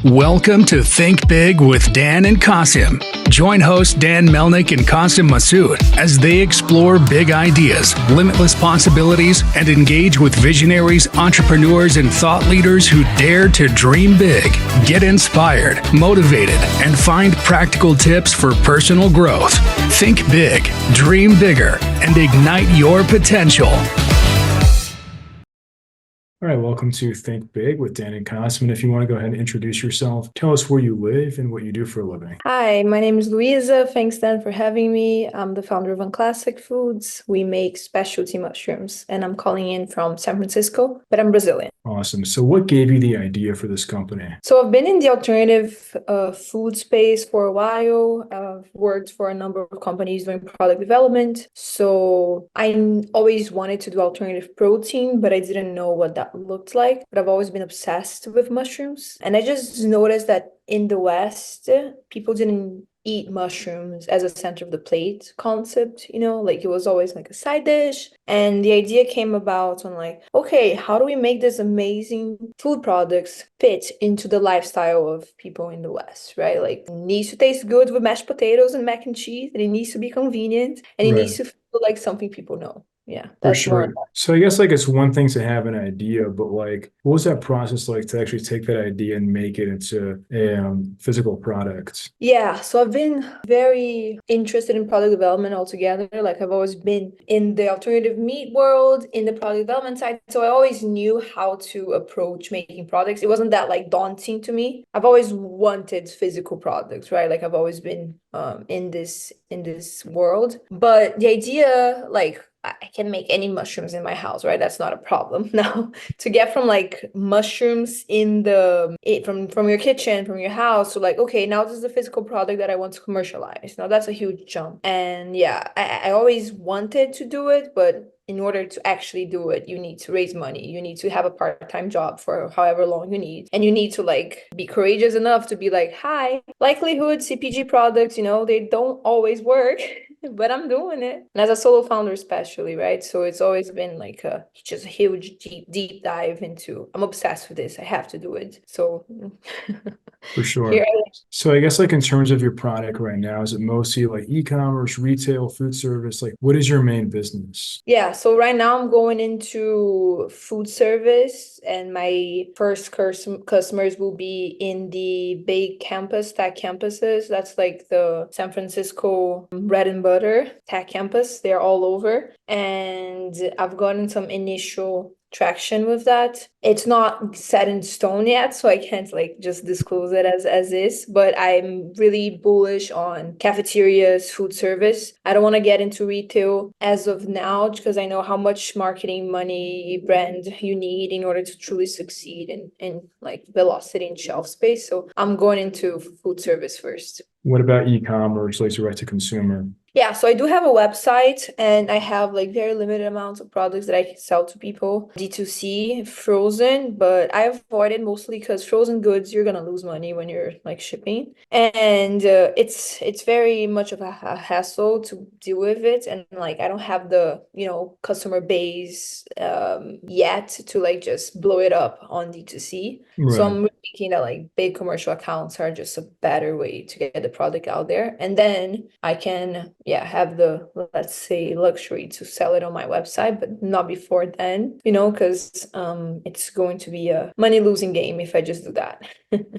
Welcome to Think Big with Dan and Qasim. Join hosts Dan Melnick and Qasim Masood as they explore big ideas, limitless possibilities, and engage with visionaries, entrepreneurs, and thought leaders who dare to dream big, get inspired, motivated, and find practical tips for personal growth. Think big, dream bigger, and ignite your potential. All right, welcome to Think Big with Dan and Qasim. If you want to go ahead and introduce yourself, tell us where you live and what you do for a living. Hi, my name is Luiza. Thanks, Dan, for having me. I'm the founder of UnClassic Foods. We make specialty mushrooms, and I'm calling in from San Francisco, but I'm Brazilian. Awesome. So what gave you the idea for this company? So I've been in the alternative food space for a while. I've worked for a number of companies doing product development. So I always wanted to do alternative protein, but I didn't know what that looked like. But I've always been obsessed with mushrooms. And I just noticed that in the West, people didn't eat mushrooms as a center of the plate concept, like it was always like a side dish. And the idea came about on like, okay, how do we make this amazing food products fit into the lifestyle of people in the West, right? Like it needs to taste good with mashed potatoes and mac and cheese, and it needs to be convenient, and it needs to feel like something people know. Yeah, that's for sure. So I guess like it's one thing to have an idea, but like what was that process like to actually take that idea and make it into a physical product? Yeah, so I've been very interested in product development altogether. Like I've always been in the alternative meat world, in the product development side. So I always knew how to approach making products. It wasn't that like daunting to me. I've always wanted physical products, right? Like I've always been in this world. But the idea, like I can make any mushrooms in my house, right? That's not a problem. Now, to get from like mushrooms from your kitchen, from your house, to like, okay, now this is the physical product that I want to commercialize. Now that's a huge jump. And yeah, I always wanted to do it, but in order to actually do it, you need to raise money. You need to have a part-time job for however long you need. And you need to like be courageous enough to be like, hi, likelihood CPG products, they don't always work. But I'm doing it. And as a solo founder especially, right? So it's always been like just a huge deep dive into, I'm obsessed with this. I have to do it. So for sure. So I guess like in terms of your product right now, is it mostly like e-commerce, retail, food service? Like what is your main business? Yeah, so right now I'm going into food service, and my first customers will be in the big tech campuses. That's like the San Francisco bread and butter tech campus. They're all over. And I've gotten some initial traction with that. It's not set in stone yet, so I can't like just disclose it as is, but I'm really bullish on cafeterias, food service. I don't want to get into retail as of now because I know how much marketing money, brand you need in order to truly succeed in like velocity and shelf space. So I'm going into food service first. What about e-commerce, like direct to consumer? Yeah, so I do have a website, and I have like very limited amounts of products that I can sell to people. D2C, frozen, but I avoid it mostly because frozen goods, you're gonna lose money when you're like shipping. And it's very much of a hassle to deal with it. And like I don't have the, customer base yet to like just blow it up on D2C. Right. So I'm really thinking that like big commercial accounts are just a better way to get the product out there. And then I can have the, let's say, luxury to sell it on my website, but not before then, because it's going to be a money-losing game if I just do that.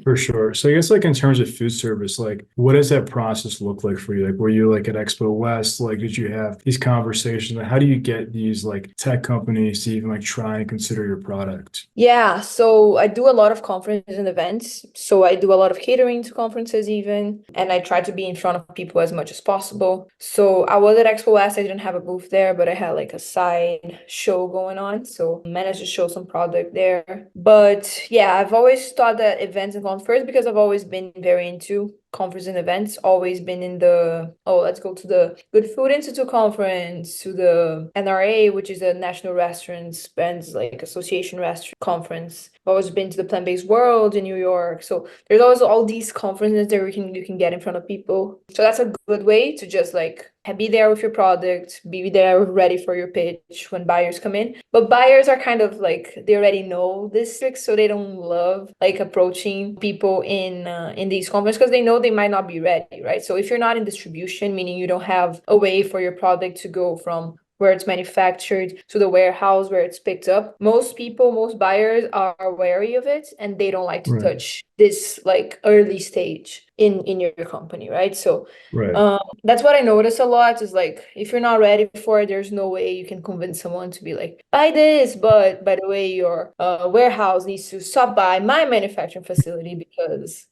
For sure. So I guess like in terms of food service, like what does that process look like for you? Like were you like at Expo West? Like did you have these conversations? Like, how do you get these like tech companies to even like try and consider your product? Yeah, so I do a lot of conferences and events. So I do a lot of catering to conferences even, and I try to be in front of people as much as possible. So I was at Expo West. I didn't have a booth there, but I had like a side show going on. So I managed to show some product there. But yeah, I've always thought that events and conferences, because I've always been very into conference and events, always been in the, let's go to the Good Food Institute conference, to the NRA, which is the National Restaurants Brands like Association Restaurant Conference. I've always been to the Plant-Based World in New York. So there's always all these conferences that you can get in front of people. So that's a good way to just like be there with your product, be there ready for your pitch when buyers come in. But buyers are kind of like, they already know this trick, so they don't love like approaching people in these conferences because they know they might not be ready, right? So if you're not in distribution, meaning you don't have a way for your product to go from where it's manufactured to the warehouse where it's picked up, most buyers are wary of it, and they don't like to Right. touch this like early stage in your company, right? So Right. that's what I notice a lot is like, if you're not ready for it, there's no way you can convince someone to be like, buy this, but by the way, your warehouse needs to stop by my manufacturing facility because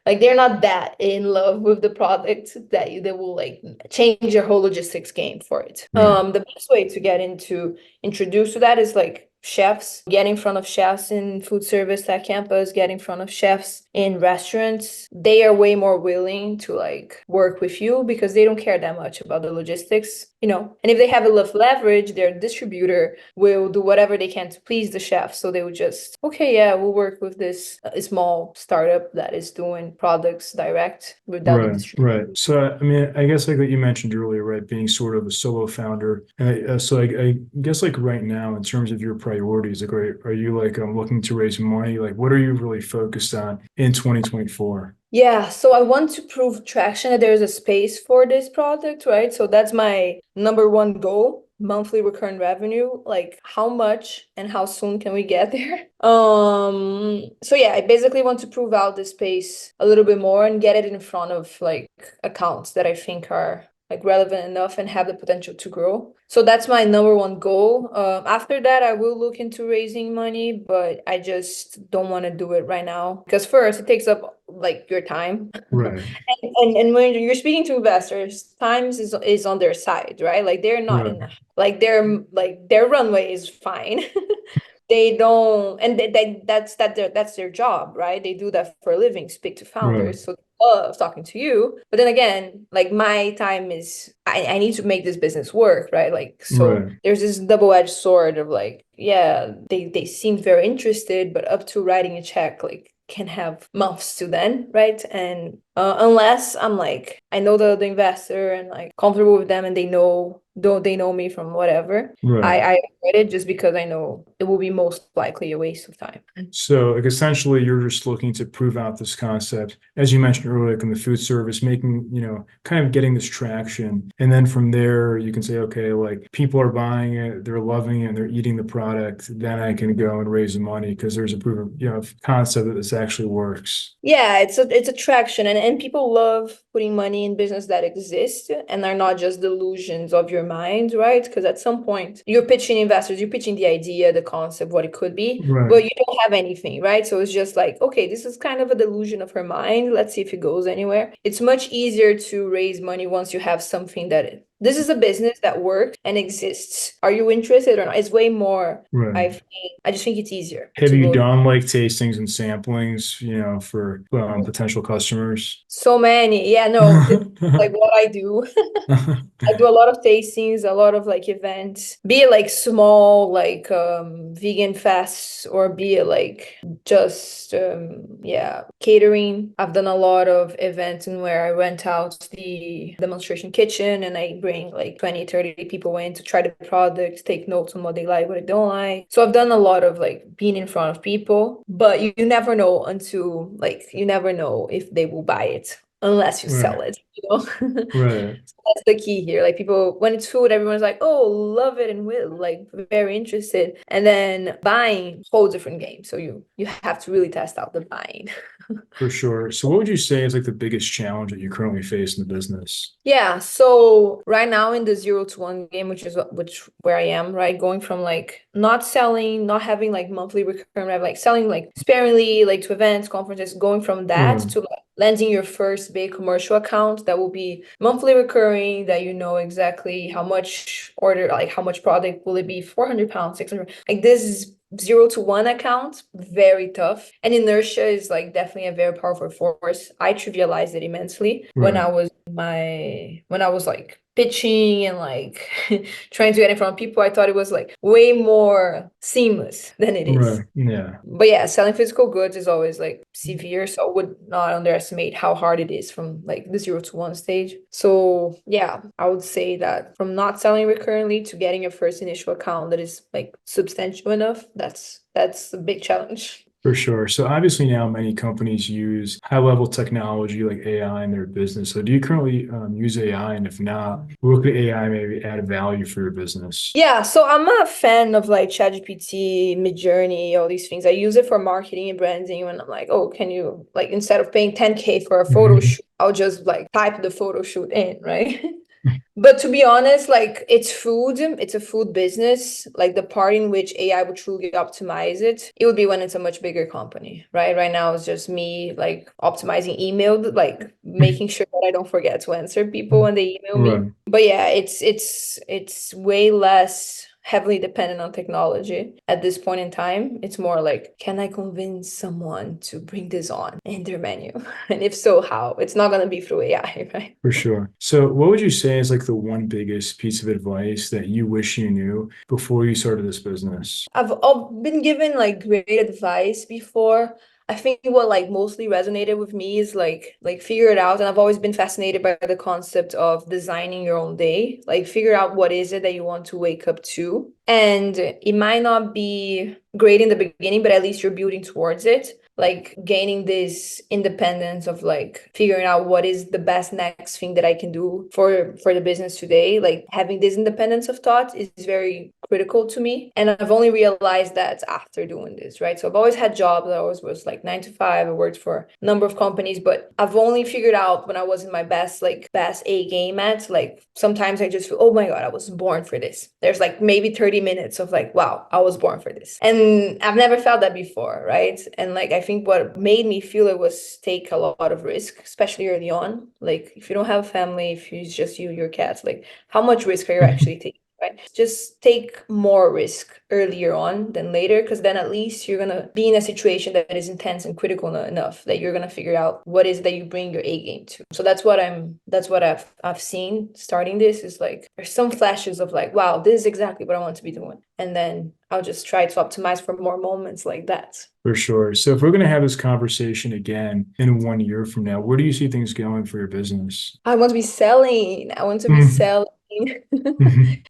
like they're not that in love with the product that they will like change your whole logistics game for it. Right. The best way to get introduced to that is like chefs, get in front of chefs in food service tech campus, get in front of chefs in restaurants. They are way more willing to like work with you because they don't care that much about the logistics, you know. And if they have enough leverage, their distributor will do whatever they can to please the chef. So they would just, okay, yeah, we'll work with this small startup that is doing products direct without the Right, distributor. right. So, I mean, I guess like what you mentioned earlier, right, being sort of a solo founder. And so I guess like right now, in terms of your priorities, like, are you like looking to raise money? Like, what are you really focused on in 2024? Yeah, so I want to prove traction that there's a space for this product, right? So that's my number one goal, monthly recurrent revenue. Like how much and how soon can we get there? So yeah, I basically want to prove out this space a little bit more and get it in front of like accounts that I think are like relevant enough and have the potential to grow. So that's my number one goal. After that, I will look into raising money, but I just don't want to do it right now because first it takes up like your time. Right, And when you're speaking to investors, times is on their side, right? Like they're not right, in like their runway is fine. They don't, and that's their job, right? They do that for a living, speak to right, founders, so they love talking to you. But then again, like my time is, I need to make this business work, right? Like so right, there's this double-edged sword of like, yeah, they seem very interested, but up to writing a check, like can have months to then, right? And unless I'm like, I know the investor and like comfortable with them and they know me from whatever, right. I avoid it just because I know it will be most likely a waste of time. So, like, essentially, you're just looking to prove out this concept, as you mentioned earlier, like in the food service, making, kind of getting this traction. And then from there, you can say, okay, like people are buying it, they're loving it, and they're eating the product. Then I can go and raise the money because there's a proof of, concept that this actually works. Yeah, it's attraction, and people love putting money in business that exist and are not just delusions of your mind, right? Because at some point you're pitching investors, you're pitching the idea, the concept, what it could be, Right, but you don't have anything, right? So it's just like, okay, this is kind of a delusion of her mind. Let's see if it goes anywhere. It's much easier to raise money once you have something that this is a business that works and exists. Are you interested or not? It's way more, right. I just think it's easier Have to you go. done like tastings and samplings, for potential customers? So many. Yeah, no, this is like what I do. I do a lot of tastings, a lot of like events, be it like small, like vegan fests, or be it like just yeah, catering. I've done a lot of events in where I rent out the demonstration kitchen and I bring like 20, 30 people in to try the product, take notes on what they like, what they don't like. So I've done a lot of like being in front of people, but you never know until like you never know if they will buy it unless you sell Right, it, you know? right. That's the key here. Like people, when it's food, everyone's like, "Oh, love it," and will like very interested. And then buying, whole different game. So you have to really test out the buying. For sure. So what would you say is like the biggest challenge that you currently face in the business? Yeah, so right now in the 0 to 1 game, which where I am, right, going from like not selling, not having like monthly recurring revenue, like selling like sparingly, like to events, conferences, going from that Right, to like landing your first big commercial account that will be monthly recurring, that you know exactly how much order, like how much product will it be, 400 pounds, 600, like this is 0 to 1 account, very tough. And inertia is like definitely a very powerful force. I trivialized it immensely when right, I was when I was like pitching and like trying to get in front of people, I thought it was like way more seamless than it is. Right. Yeah. But yeah, selling physical goods is always like severe, so I would not underestimate how hard it is from like the 0 to 1 stage. So yeah, I would say that from not selling recurrently to getting a first initial account that is like substantial enough, that's a big challenge. For sure. So obviously now many companies use high-level technology like AI in their business. So do you currently use AI? And if not, what could AI maybe add value for your business? Yeah, so I'm a fan of like ChatGPT, Midjourney, all these things. I use it for marketing and branding when I'm like, oh, can you like instead of paying 10K for a photo Mhm. shoot, I'll just like type the photo shoot in, right? But to be honest, like it's food, it's a food business. Like the part in which AI would truly optimize it, it would be when it's a much bigger company, right? Right now it's just me like optimizing email, like making sure that I don't forget to answer people when they email me. Right. But yeah, it's way less heavily dependent on technology at this point in time. It's more like, can I convince someone to bring this on in their menu? And if so, how? It's not gonna be through AI, right? For sure. So what would you say is like the one biggest piece of advice that you wish you knew before you started this business? I've been given like great advice before. I think what like mostly resonated with me is like figure it out. And I've always been fascinated by the concept of designing your own day. Like figure out what is it that you want to wake up to. And it might not be great in the beginning, but at least you're building towards it. Like gaining this independence of like figuring out what is the best next thing that I can do for the business today. Like having this independence of thought is very critical to me. And I've only realized that after doing this, right? So I've always had jobs. I always was like 9 to 5. I worked for a number of companies, but I've only figured out when I was in my best A game at like sometimes I just feel, oh my God, I was born for this. There's like maybe 30 minutes of like, wow, I was born for this. And I've never felt that before, right? And like I think what made me feel it was take a lot of risk, especially early on. Like if you don't have a family, if it's just you, your cats, like how much risk are you actually taking? Right? Just take more risk earlier on than later, because then at least you're gonna be in a situation that is intense and critical enough that you're gonna figure out what is that you bring your A game to. So that's what I've seen starting this is like there's some flashes of like, wow, this is exactly what I want to be doing. And then I'll just try to optimize for more moments like that. For sure. So if we're going to have this conversation again in 1 year from now, where do you see things going for your business? I want to be selling. I want to be Mhm. selling. I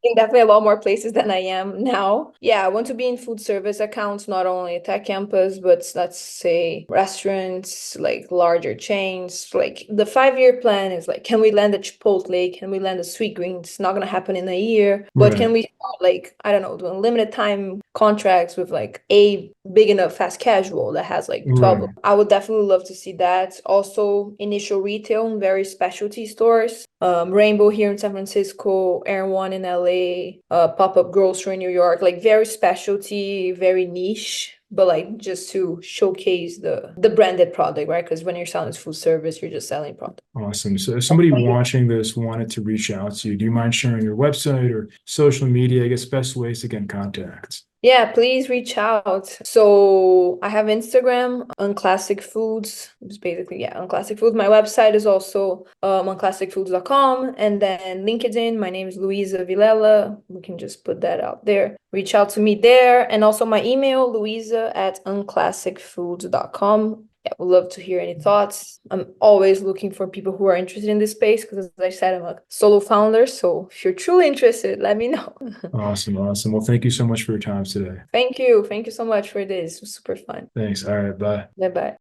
think definitely a lot more places than I am now. Yeah, I want to be in food service accounts, not only at Tech Campus, but let's say restaurants, like larger chains. Like the 5 year plan is like, can we land a Chipotle? Can we land a Sweet Green? It's not gonna happen in a year, but can Right. we start like, I don't know, doing limited time contracts with like a big enough fast casual that has like 12 Right. I would definitely love to see that. Also, initial retail and very specialty stores. Rainbow here in San Francisco, Air One in LA, pop-up grocery in New York, like very specialty, very niche, but like just to showcase the branded product, right? Because when you're selling food service, you're just selling product. Awesome. So if somebody watching this wanted to reach out to you, do you mind sharing your website or social media? I guess best ways to get in contact. Yeah, please reach out. So I have Instagram, UnClassic Foods. It's basically, yeah, UnClassic Foods. My website is also unclassicfoods.com. And then LinkedIn, my name is Luiza Villela. We can just put that out there. Reach out to me there. And also my email, luiza@unclassicfoods.com. Yeah, would love to hear any thoughts. I'm always looking for people who are interested in this space because, as I said, I'm a solo founder. So if you're truly interested, let me know. Awesome. Awesome. Well, thank you so much for your time today. Thank you. Thank you so much for this. It was super fun. Thanks. All right. Bye. Bye bye.